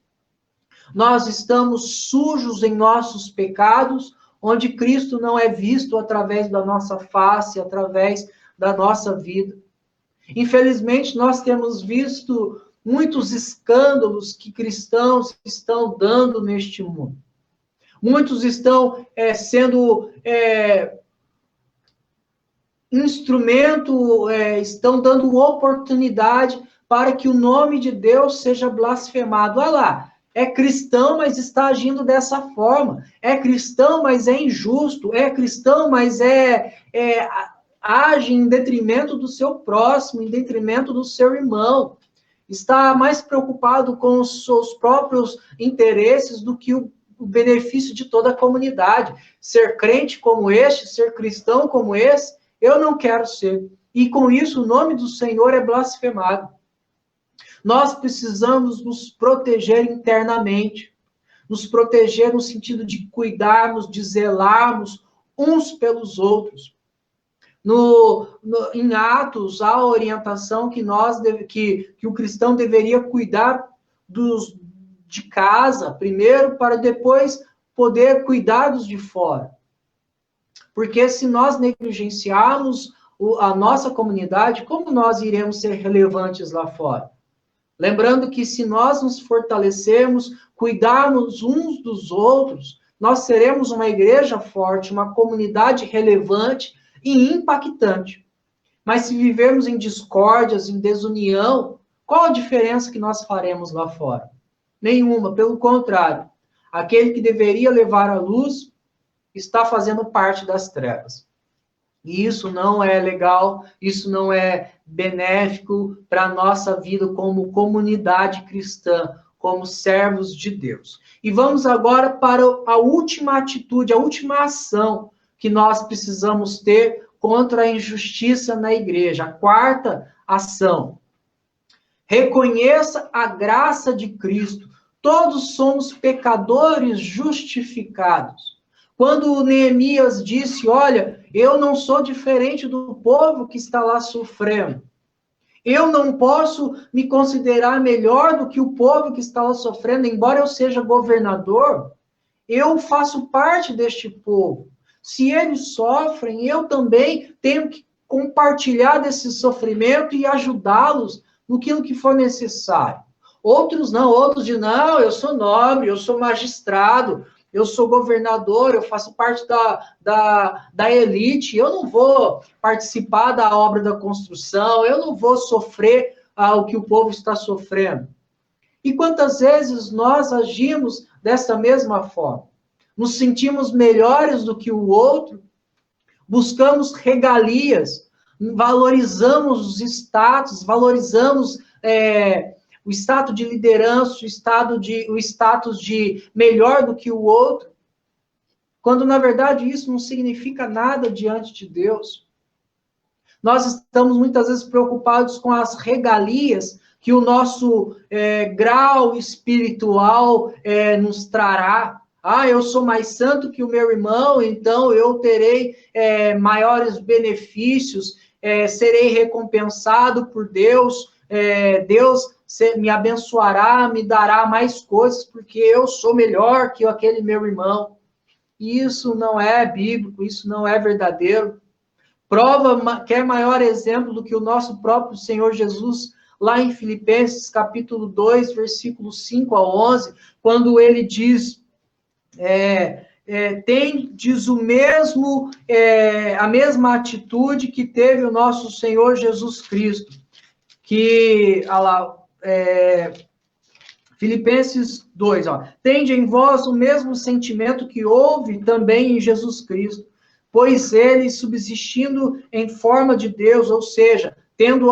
nós estamos sujos em nossos pecados, onde Cristo não é visto através da nossa face, através da nossa vida. Infelizmente, nós temos visto muitos escândalos que cristãos estão dando neste mundo. Muitos estão sendo estão dando oportunidade para que o nome de Deus seja blasfemado. Olha lá, é cristão, mas está agindo dessa forma. É cristão, mas é injusto. É cristão, mas age em detrimento do seu próximo, em detrimento do seu irmão. Está mais preocupado com os seus próprios interesses do que o benefício de toda a comunidade. Ser crente como este, ser cristão como esse, eu não quero ser. E com isso o nome do Senhor é blasfemado. Nós precisamos nos proteger internamente, nos proteger no sentido de cuidarmos, de zelarmos uns pelos outros. Em Atos, há a orientação que o cristão deveria cuidar de casa, primeiro, para depois poder cuidar dos de fora. Porque se nós negligenciarmos a nossa comunidade, como nós iremos ser relevantes lá fora? Lembrando que se nós nos fortalecermos, cuidarmos uns dos outros, nós seremos uma igreja forte, uma comunidade relevante e impactante. Mas se vivermos em discórdias, em desunião, qual a diferença que nós faremos lá fora? Nenhuma, pelo contrário. Aquele que deveria levar a luz está fazendo parte das trevas. E isso não é legal, isso não é benéfico para a nossa vida como comunidade cristã, como servos de Deus. E vamos agora para a última atitude, a última ação que nós precisamos ter contra a injustiça na igreja. A quarta ação. Reconheça a graça de Cristo. Todos somos pecadores justificados. Quando Neemias disse, olha, eu não sou diferente do povo que está lá sofrendo. Eu não posso me considerar melhor do que o povo que está lá sofrendo, embora eu seja governador, eu faço parte deste povo. Se eles sofrem, eu também tenho que compartilhar desse sofrimento e ajudá-los no que for necessário. Outros não, outros dizem, não, eu sou nobre, eu sou magistrado, eu sou governador, eu faço parte da elite, eu não vou participar da obra da construção, eu não vou sofrer o que o povo está sofrendo. E quantas vezes nós agimos dessa mesma forma? Nos sentimos melhores do que o outro, buscamos regalias, valorizamos os status, valorizamos o status de liderança, o status de melhor do que o outro, quando, na verdade, isso não significa nada diante de Deus. Nós estamos, muitas vezes, preocupados com as regalias que o nosso grau espiritual nos trará. Ah, eu sou mais santo que o meu irmão, então eu terei maiores benefícios, serei recompensado por Deus, Deus me abençoará, me dará mais coisas, porque eu sou melhor que aquele meu irmão. Isso não é bíblico, isso não é verdadeiro. Prova, quer maior exemplo do que o nosso próprio Senhor Jesus, lá em Filipenses, capítulo 2, versículos 5 a 11, quando ele diz, tendes a mesma atitude que teve o nosso Senhor Jesus Cristo, que, Filipenses 2, tende em vós o mesmo sentimento que houve também em Jesus Cristo, pois ele, subsistindo em forma de Deus, ou seja, tendo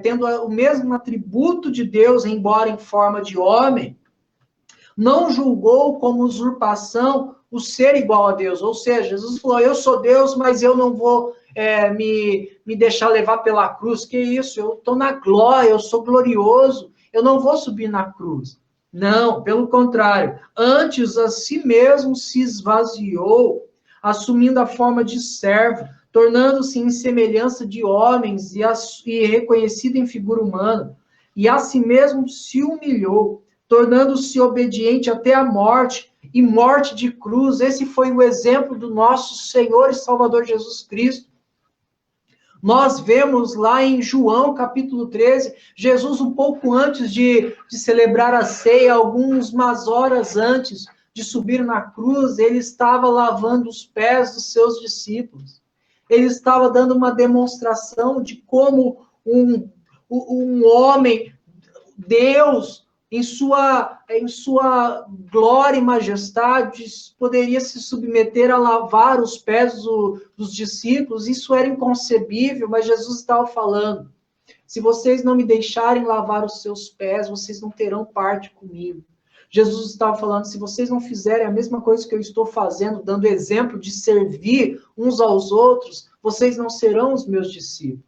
tendo o mesmo atributo de Deus, embora em forma de homem, não julgou como usurpação o ser igual a Deus. Ou seja, Jesus falou, eu sou Deus, mas eu não vou me deixar levar pela cruz. Que isso? Eu estou na glória, eu sou glorioso, eu não vou subir na cruz. Não, pelo contrário. Antes, a si mesmo se esvaziou, assumindo a forma de servo, tornando-se em semelhança de homens e reconhecido em figura humana. E a si mesmo se humilhou, tornando-se obediente até a morte, e morte de cruz. Esse foi o exemplo do nosso Senhor e Salvador Jesus Cristo. Nós vemos lá em João, capítulo 13, Jesus um pouco antes de celebrar a ceia, algumas horas antes de subir na cruz, ele estava lavando os pés dos seus discípulos. Ele estava dando uma demonstração de como um homem, Deus, em sua glória e majestade, poderia se submeter a lavar os pés dos discípulos. Isso era inconcebível, mas Jesus estava falando. Se vocês não me deixarem lavar os seus pés, vocês não terão parte comigo. Jesus estava falando, se vocês não fizerem a mesma coisa que eu estou fazendo, dando exemplo de servir uns aos outros, vocês não serão os meus discípulos.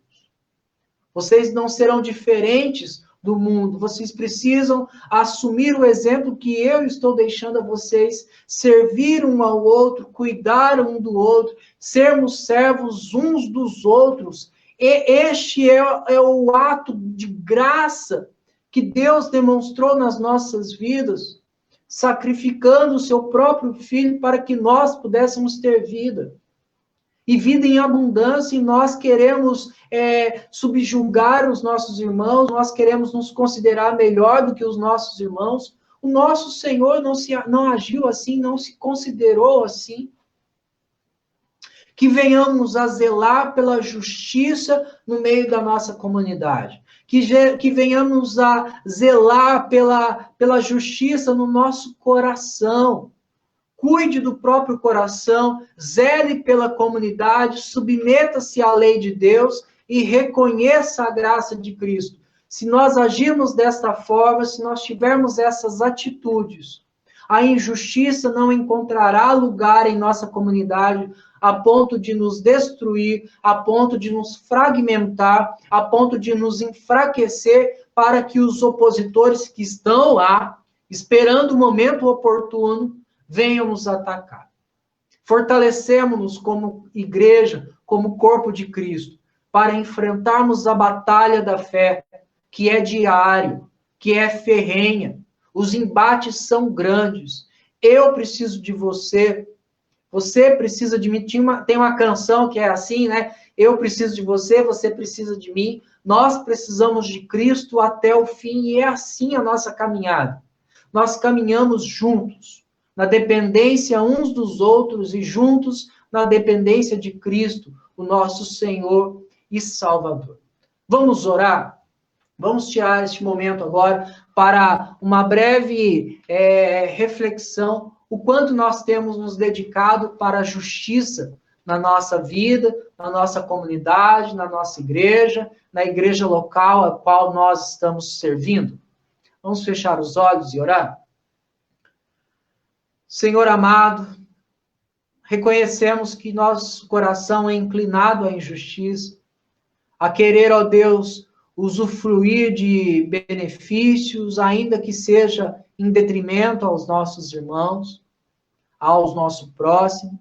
Vocês não serão diferentes do mundo. Vocês precisam assumir o exemplo que eu estou deixando a vocês, servir um ao outro, cuidar um do outro, sermos servos uns dos outros. E este é o ato de graça que Deus demonstrou nas nossas vidas, sacrificando o seu próprio Filho para que nós pudéssemos ter vida. E vida em abundância, e nós queremos subjugar os nossos irmãos, nós queremos nos considerar melhor do que os nossos irmãos. O nosso Senhor não agiu assim, não se considerou assim. Que venhamos a zelar pela justiça no meio da nossa comunidade. Que venhamos a zelar pela justiça no nosso coração. Cuide do próprio coração, zele pela comunidade, submeta-se à lei de Deus e reconheça a graça de Cristo. Se nós agirmos desta forma, se nós tivermos essas atitudes, a injustiça não encontrará lugar em nossa comunidade a ponto de nos destruir, a ponto de nos fragmentar, a ponto de nos enfraquecer para que os opositores que estão lá, esperando o momento oportuno, venham nos atacar. Fortalecemos-nos como igreja, como corpo de Cristo, para enfrentarmos a batalha da fé, que é diário, que é ferrenha. Os embates são grandes. Eu preciso de você. Você precisa de mim. Tem uma canção que é assim, né? Eu preciso de você, você precisa de mim. Nós precisamos de Cristo até o fim, e é assim a nossa caminhada. Nós caminhamos juntos, na dependência uns dos outros e juntos na dependência de Cristo, o nosso Senhor e Salvador. Vamos orar? Vamos tirar este momento agora para uma breve reflexão, o quanto nós temos nos dedicado para a justiça na nossa vida, na nossa comunidade, na nossa igreja, na igreja local a qual nós estamos servindo. Vamos fechar os olhos e orar? Senhor amado, reconhecemos que nosso coração é inclinado à injustiça, a querer, ó Deus, usufruir de benefícios, ainda que seja em detrimento aos nossos irmãos, ao nosso próximo.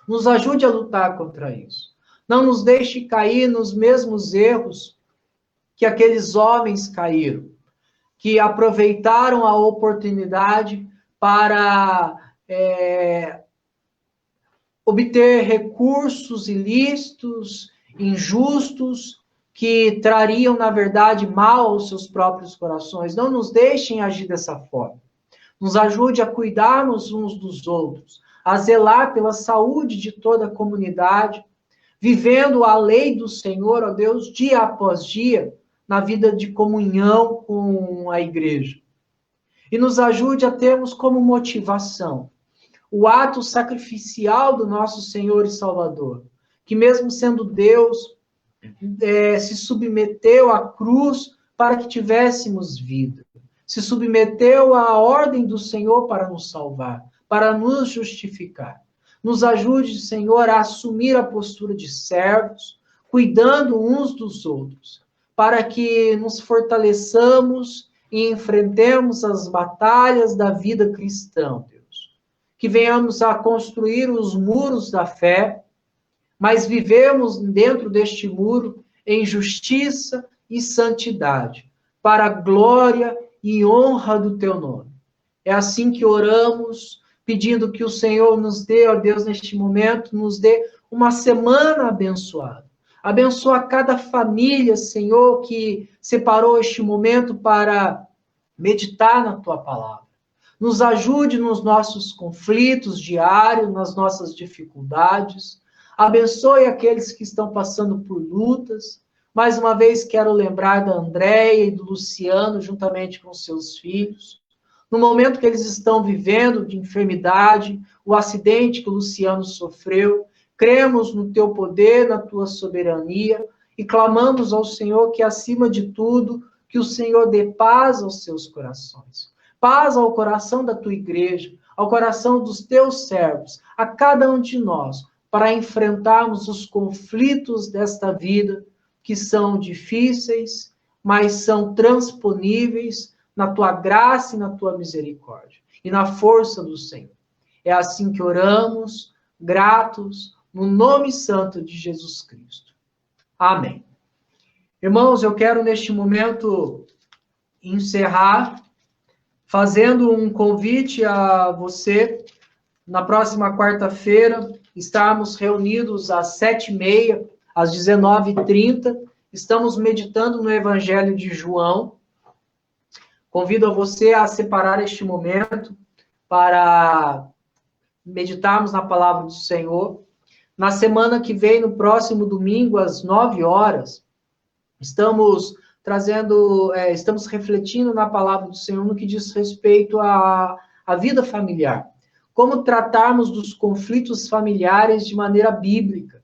Nos ajude a lutar contra isso. Não nos deixe cair nos mesmos erros que aqueles homens caíram, que aproveitaram a oportunidade para obter recursos ilícitos, injustos, que trariam, na verdade, mal aos seus próprios corações. Não nos deixem agir dessa forma. Nos ajude a cuidarmos uns dos outros, a zelar pela saúde de toda a comunidade, vivendo a lei do Senhor, ó Deus, dia após dia, na vida de comunhão com a igreja. E nos ajude a termos como motivação o ato sacrificial do nosso Senhor e Salvador, que mesmo sendo Deus, se submeteu à cruz para que tivéssemos vida, se submeteu à ordem do Senhor para nos salvar, para nos justificar. Nos ajude, Senhor, a assumir a postura de servos, cuidando uns dos outros, para que nos fortaleçamos e enfrentemos as batalhas da vida cristã, Deus. Que venhamos a construir os muros da fé, mas vivemos dentro deste muro em justiça e santidade, para a glória e honra do teu nome. É assim que oramos, pedindo que o Senhor nos dê, ó Deus, neste momento, nos dê uma semana abençoada. Abençoa cada família, Senhor, que separou este momento para meditar na tua palavra. Nos ajude nos nossos conflitos diários, nas nossas dificuldades. Abençoe aqueles que estão passando por lutas. Mais uma vez, quero lembrar da Andréia e do Luciano, juntamente com seus filhos. No momento que eles estão vivendo de enfermidade, o acidente que o Luciano sofreu, cremos no teu poder, na tua soberania, e clamamos ao Senhor que, acima de tudo, que o Senhor dê paz aos seus corações. Paz ao coração da tua igreja, ao coração dos teus servos, a cada um de nós, para enfrentarmos os conflitos desta vida, que são difíceis, mas são transponíveis na tua graça e na tua misericórdia, e na força do Senhor. É assim que oramos, gratos, no nome santo de Jesus Cristo. Amém. Irmãos, eu quero neste momento encerrar fazendo um convite a você, na próxima quarta-feira, estarmos reunidos às 7h30, às 19h30, estamos meditando no Evangelho de João. Convido a você a separar este momento para meditarmos na palavra do Senhor. Na semana que vem, no próximo domingo, às 9h, estamos refletindo na palavra do Senhor no que diz respeito à vida familiar. Como tratarmos dos conflitos familiares de maneira bíblica,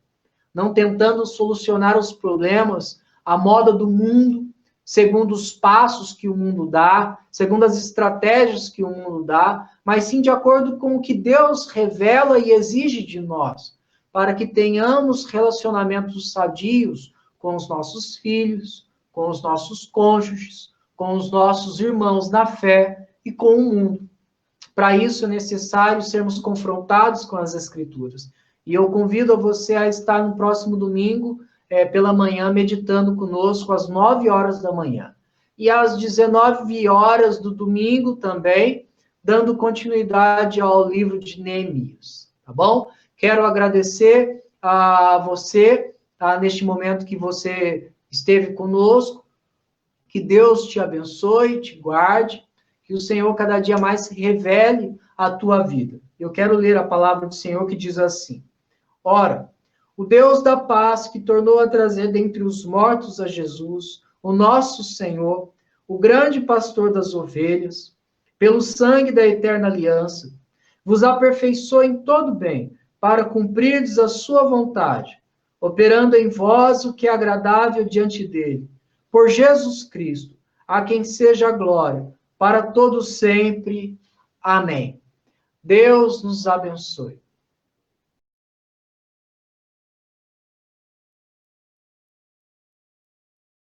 não tentando solucionar os problemas à moda do mundo, segundo os passos que o mundo dá, segundo as estratégias que o mundo dá, mas sim de acordo com o que Deus revela e exige de nós, para que tenhamos relacionamentos sadios com os nossos filhos, com os nossos cônjuges, com os nossos irmãos na fé e com o mundo. Para isso é necessário sermos confrontados com as Escrituras. E eu convido a você a estar no próximo domingo, pela manhã, meditando conosco às 9h da manhã. E às 19h do domingo também, dando continuidade ao livro de Neemias. Tá bom? Quero agradecer a você, neste momento que você esteve conosco. Que Deus te abençoe, te guarde, que o Senhor cada dia mais revele a tua vida. Eu quero ler a palavra do Senhor que diz assim: Ora, o Deus da paz, que tornou a trazer dentre os mortos a Jesus, o nosso Senhor, o grande pastor das ovelhas, pelo sangue da eterna aliança, vos aperfeiçoe em todo bem, para cumprirdes a sua vontade, operando em vós o que é agradável diante dele, por Jesus Cristo, a quem seja a glória, para todos sempre. Amém. Deus nos abençoe.